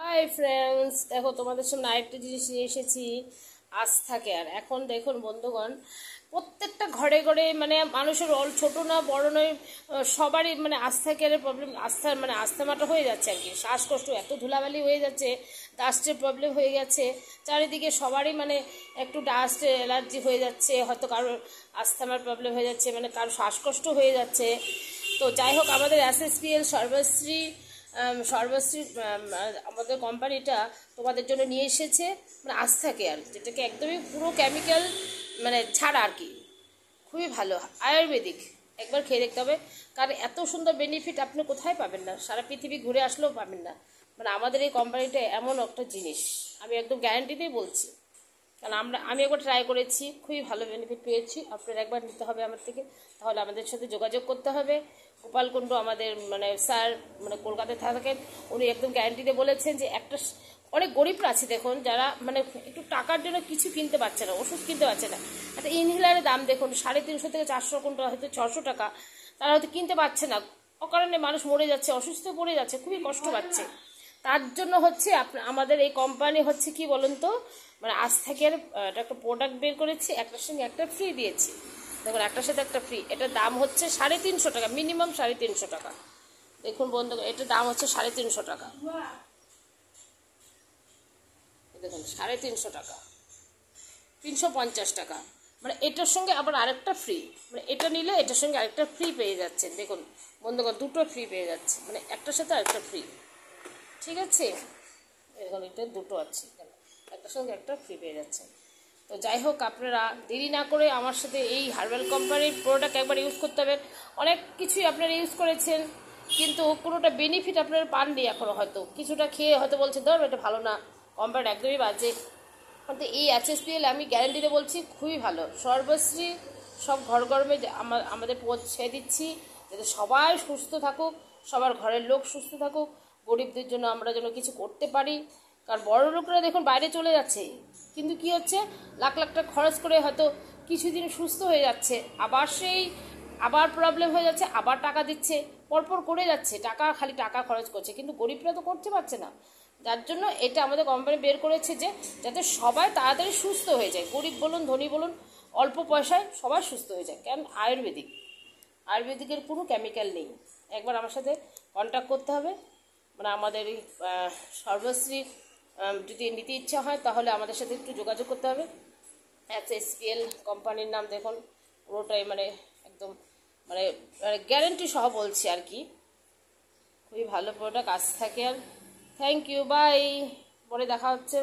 Hi friends, দেখো তোমাদের সামনে আরেকটা জিনিস নিয়ে এসেছি, আস্থা কেয়ার। এখন দেখুন বন্ধুগণ, প্রত্যেকটা ঘরে ঘরে মানে মানুষের ছোট না বড় নয়, সবারই মানে আস্থা কেয়ারের প্রবলেম, আস্থামাটা হয়ে যাচ্ছে আর কি। শ্বাসকষ্ট, এত ধুলাবালি হয়ে যাচ্ছে, ডাস্টের প্রবলেম হয়ে গেছে চারিদিকে, সবারই মানে একটু ডাস্ট অ্যালার্জি হয়ে যাচ্ছে, হয়তো কারোর আস্থামার প্রবলেম হয়ে যাচ্ছে, মানে কারোর শ্বাসকষ্ট হয়ে যাচ্ছে। তো যাই হোক, আমাদের SSPL সর্বশ্রী আমাদের কোম্পানিটা তোমাদের জন্য নিয়ে এসেছে মানে আস্থা কেয়ার, যেটাকে একদমই পুরো কেমিক্যাল মানে ছাড়া আর কি, খুবই ভালো আয়ুর্বেদিক। একবার খেয়ে দেখতে হবে, কারণ এত সুন্দর বেনিফিট আপনি কোথায় পাবেন না, সারা পৃথিবী ঘুরে আসলেও পাবেন না। মানে আমাদের এই কোম্পানিটা এমন একটা জিনিস, আমি একদম গ্যারান্টি দিয়ে বলছি, কারণ আমি একবার ট্রাই করেছি, খুবই ভালো বেনিফিট পেয়েছি। আপনারা একবার নিতে হবে আমার থেকে, তাহলে আমাদের সাথে যোগাযোগ করতে হবে। গোপালকুণ্ড আমাদের মানে স্যার মানে কলকাতায় থাকেন, উনি একদম গ্যারান্টিতে বলেছেন যে একটা অনেক গরিবরা আছে দেখুন, যারা মানে একটু টাকার জন্য কিছু কিনতে পারছে না, ওষুধ কিনতে পারছে না। একটা ইনহেলারের দাম দেখুন 350 থেকে 400, কোনটা হয়তো 600 টাকা, তারা হয়তো কিনতে পারছে না, অকারণে মানুষ মরে যাচ্ছে, অসুস্থ পড়ে যাচ্ছে, খুবই কষ্ট পাচ্ছে। তার জন্য হচ্ছে আমাদের এই কোম্পানি হচ্ছে কি বলুন তো, মানে আজ থেকে একটা প্রোডাক্ট বের করেছি, একটার সঙ্গে একটা ফ্রি দিয়েছি। দেখুন, একটার সাথে একটা ফ্রি, এটার দাম হচ্ছে 350 টাকা, মিনিমাম 350 টাকা। দেখুন বন্ধু, এটার দাম হচ্ছে 350 টাকা। দেখুন 350 টাকা, 350 টাকা, মানে এটার সঙ্গে আবার আরেকটা ফ্রি, মানে এটা নিলে এটার সঙ্গে আরেকটা ফ্রি পেয়ে যাচ্ছেন। দেখুন বন্ধুগণ, দুটো ফ্রি পেয়ে যাচ্ছে, মানে একটার সাথে আরেকটা ফ্রি, ঠিক আছে। এখন এটা দুটো আছে, একটার সঙ্গে একটা ফ্রি পেয়ে যাচ্ছে। তো যাই হোক, আপনারা দেরি না করে আমার সাথে এই হার্বাল কোম্পানির প্রোডাক্ট একবার ইউজ করতে হবে। অনেক কিছুই আপনারা ইউজ করেছেন, কিন্তু কোনোটা বেনিফিট আপনারা পাননি এখনও। হয়তো কিছুটা খেয়ে হয়তো বলছে ধর এটা ভালো না, কোম্পানিটা একদমই বাজে। কিন্তু এই SSPL আমি গ্যারান্টিতে বলছি খুবই ভালো। সর্বশ্রী সব ঘর গরমে আমাদের পৌঁছে দিচ্ছি, যাতে সবাই সুস্থ থাকুক, সবার ঘরের লোক সুস্থ থাকুক, গরিবদের জন্য আমরা যেন কিছু করতে পারি। কারণ বড় লোকরা দেখুন বাইরে চলে যাচ্ছে, কিন্তু কি হচ্ছে, লাখ লাখ টাকা খরচ করে হয়তো কিছুদিন সুস্থ হয়ে যাচ্ছে, আবার প্রবলেম হয়ে যাচ্ছে, আবার টাকা দিচ্ছে, পরপর করে যাচ্ছে, খালি টাকা খরচ করছে, কিন্তু গরিবরা তো করতে পারছে না। যার জন্য এটা আমাদের কোম্পানি বের করেছে যে যাতে সবাই তাড়াতাড়ি সুস্থ হয়ে যায়, গরিব বলুন ধনী বলুন, অল্প পয়সায় সবাই সুস্থ হয়ে যায়। কারণ আয়ুর্বেদিকের কোনো কেমিক্যাল নেই। একবার আমার সাথে কন্ট্যাক্ট করতে হবে, মানে আমাদের এই সর্বশ্রী যদি নিতে ইচ্ছা হয় তাহলে আমাদের সাথে একটু যোগাযোগ করতে হবে। SSPL কোম্পানির নাম দেখুন, পুরোটাই মানে একদম মানে গ্যারেন্টি সহ বলছি আর কি, খুবই ভালো প্রোডাক্ট আজ থাকে। আর থ্যাংক ইউ, বাই, পরে দেখা হচ্ছে।